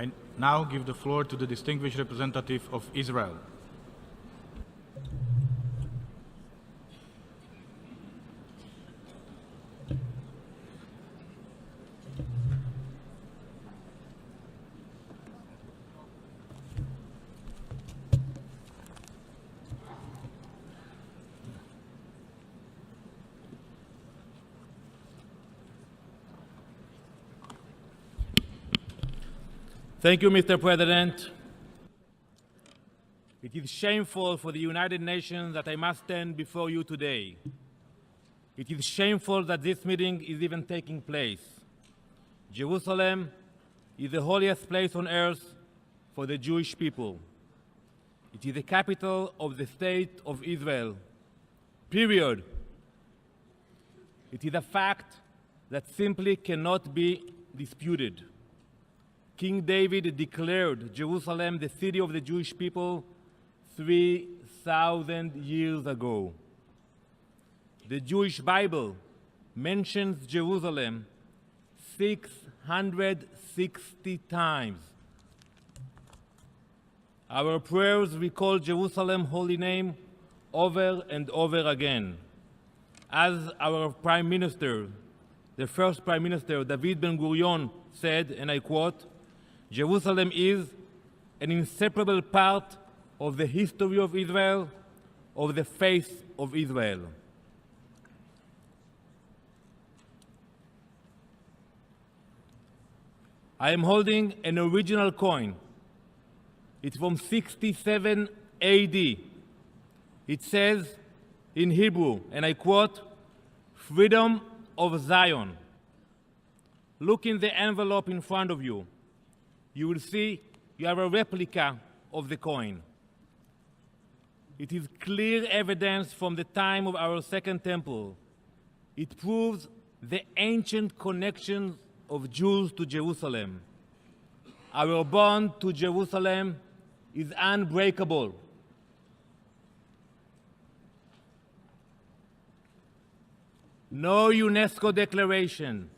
I now give the floor to the distinguished representative of Israel. Thank you, Mr. President. It is shameful for the United Nations that I must stand before you today. It is shameful that this meeting is even taking place. Jerusalem is the holiest place on earth for the Jewish people. It is the capital of the state of Israel, period. It is a fact that simply cannot be disputed. King David declared Jerusalem the city of the Jewish people 3,000 years ago. The Jewish Bible mentions Jerusalem 660 times. Our prayers recall Jerusalem's holy name over and over again. As our Prime Minister, the first Prime Minister, David Ben-Gurion, said, and I quote, "Jerusalem is an inseparable part of the history of Israel, of the face of Israel." I am holding an original coin. It's from 67 AD. It says in Hebrew, and I quote, "Freedom of Zion." Look in the envelope in front of you. You will see you have a replica of the coin. It is clear evidence from the time of our Second Temple. It proves the ancient connections of Jews to Jerusalem. Our bond to Jerusalem is unbreakable. No UNESCO declaration,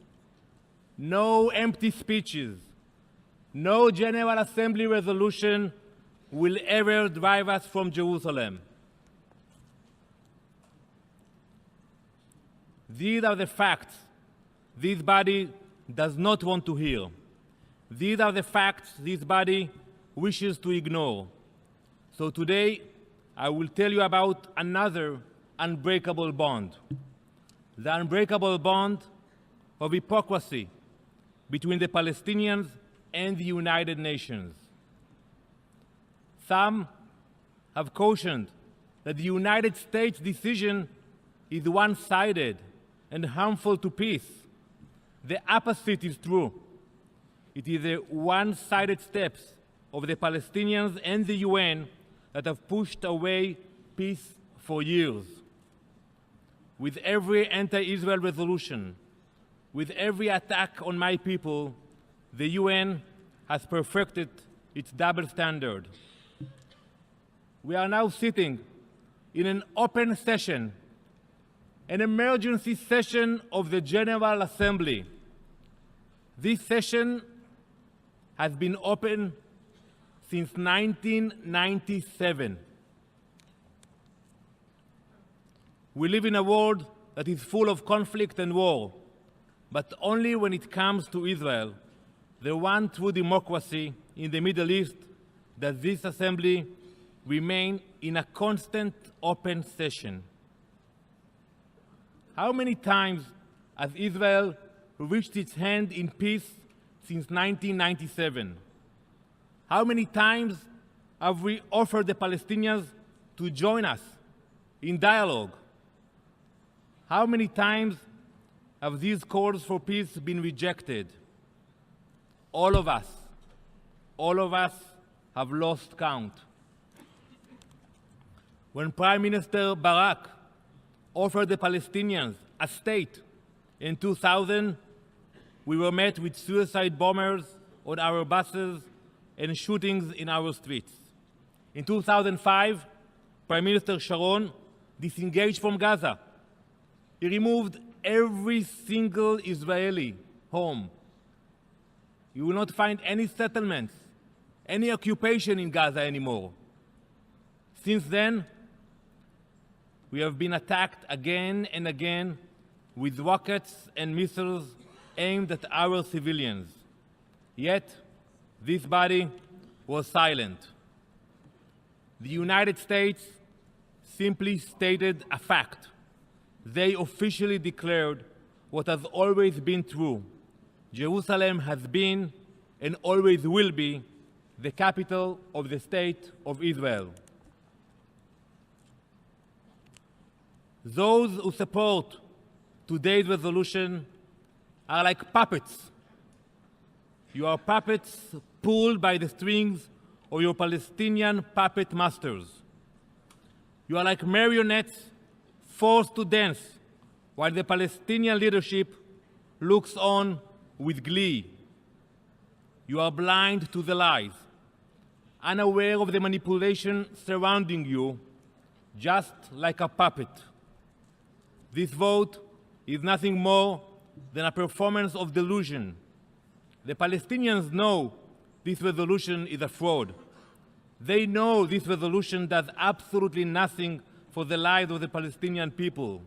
no empty speeches, no General Assembly resolution will ever drive us from Jerusalem. These are the facts this body does not want to hear. These are the facts this body wishes to ignore. So today, I will tell you about another unbreakable bond. The unbreakable bond of hypocrisy between the Palestinians and the United Nations. Some have cautioned that the United States' decision is one-sided and harmful to peace. The opposite is true. It is the one-sided steps of the Palestinians and the UN that have pushed away peace for years. With every anti-Israel resolution, with every attack on my people, the UN has perfected its double standard. We are now sitting in an open session, an emergency session of the General Assembly. This session has been open since 1997. We live in a world that is full of conflict and war, but only when it comes to Israel, the one true democracy in the Middle East, does this assembly remain in a constant open session. How many times has Israel reached its hand in peace since 1997? How many times have we offered the Palestinians to join us in dialogue? How many times have these calls for peace been rejected? All of us have lost count. When Prime Minister Barak offered the Palestinians a state in 2000, we were met with suicide bombers on our buses and shootings in our streets. In 2005, Prime Minister Sharon disengaged from Gaza. He removed every single Israeli home. You will not find any settlements, any occupation in Gaza anymore. Since then, we have been attacked again and again with rockets and missiles aimed at our civilians. Yet, this body was silent. The United States simply stated a fact. They officially declared what has always been true. Jerusalem has been and always will be the capital of the State of Israel. Those who support today's resolution are like puppets. You are puppets pulled by the strings of your Palestinian puppet masters. You are like marionettes forced to dance while the Palestinian leadership looks on with glee. You are blind to the lies, unaware of the manipulation surrounding you, just like a puppet. This vote is nothing more than a performance of delusion. The Palestinians know this resolution is a fraud. They know this resolution does absolutely nothing for the lives of the Palestinian people.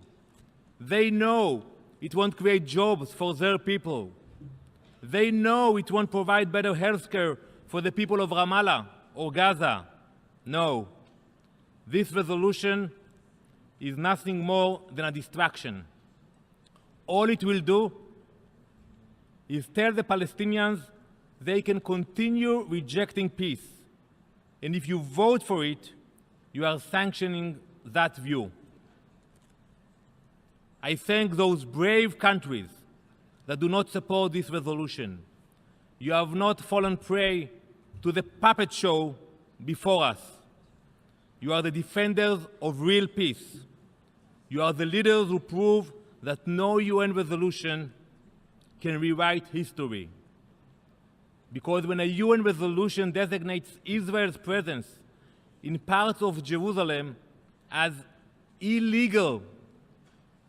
They know it won't create jobs for their people. They know it won't provide better health care for the people of Ramallah or Gaza. No, this resolution is nothing more than a distraction. All it will do is tell the Palestinians they can continue rejecting peace. And if you vote for it, you are sanctioning that view. I thank those brave countries that do not support this resolution. You have not fallen prey to the puppet show before us. You are the defenders of real peace. You are the leaders who prove that no UN resolution can rewrite history. Because when a UN resolution designates Israel's presence in parts of Jerusalem as illegal,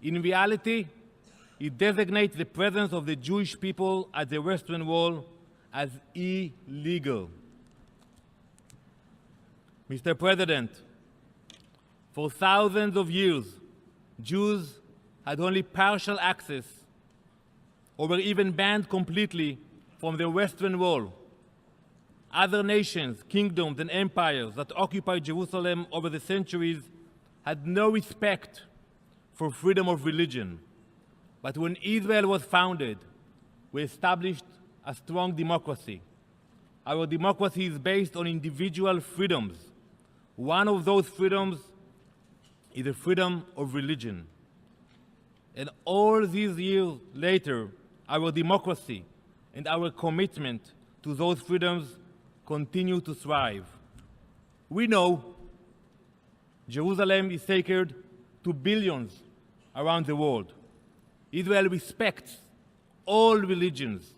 in reality, it designates the presence of the Jewish people at the Western Wall as illegal. Mr. President, for thousands of years, Jews had only partial access or were even banned completely from the Western Wall. Other nations, kingdoms, and empires that occupied Jerusalem over the centuries had no respect for freedom of religion. But when Israel was founded, we established a strong democracy. Our democracy is based on individual freedoms. One of those freedoms is the freedom of religion. And all these years later, our democracy and our commitment to those freedoms continue to thrive. We know Jerusalem is sacred to billions around the world. Israel respects all religions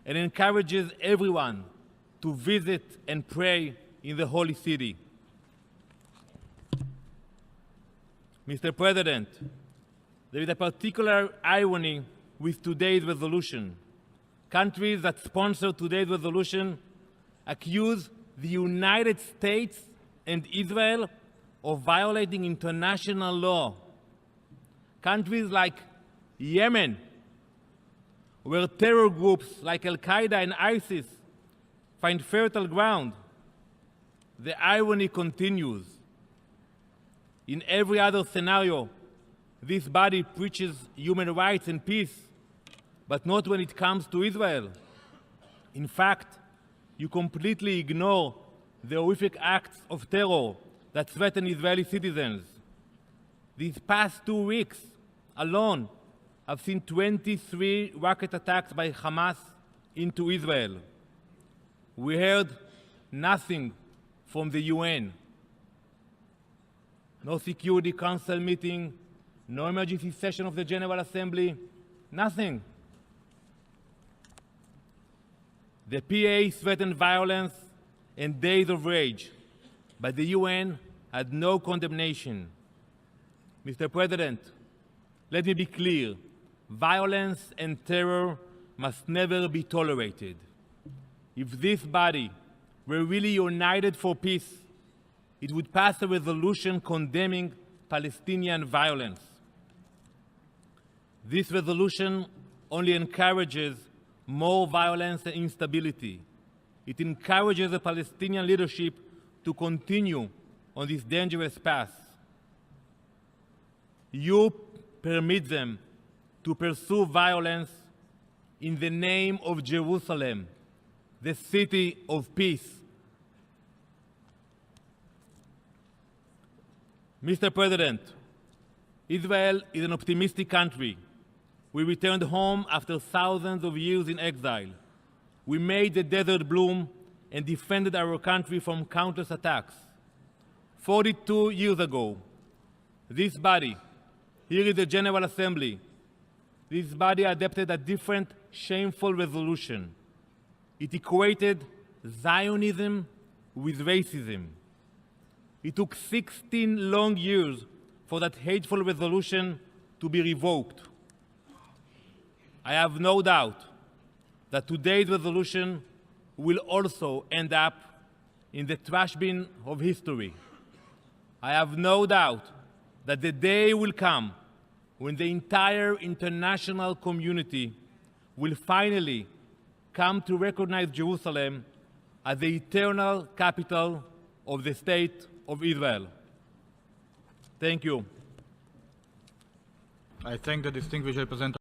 and encourages everyone to visit and pray in the holy city. Mr. President, there is a particular irony with today's resolution. Countries that sponsor today's resolution accuse the United States and Israel of violating international law. Countries like Yemen, where terror groups like Al-Qaeda and ISIS find fertile ground. The irony continues. In every other scenario, this body preaches human rights and peace, but not when it comes to Israel. In fact, you completely ignore the horrific acts of terror that threaten Israeli citizens. These past 2 weeks alone have seen 23 rocket attacks by Hamas into Israel. We heard nothing from the UN. No Security Council meeting, no emergency session of the General Assembly, nothing. The PA threatened violence and days of rage, but the UN had no condemnation. Mr. President, let me be clear. Violence and terror must never be tolerated. if this body were really united for peace, it would pass a resolution condemning Palestinian violence. This resolution only encourages more violence and instability. It encourages the Palestinian leadership to continue on this dangerous path. You permit them to pursue violence in the name of Jerusalem, the city of peace. Mr. President, Israel is an optimistic country. We returned home after thousands of years in exile. We made the desert bloom and defended our country from countless attacks. 42 years ago, this body, here is the General Assembly, this body adopted a different, shameful resolution. It equated Zionism with racism. It took 16 long years for that hateful resolution to be revoked. I have no doubt that today's resolution will also end up in the trash bin of history. I have no doubt that the day will come when the entire international community will finally come to recognize Jerusalem as the eternal capital of the State of Israel. Thank you. I thank the distinguished representative.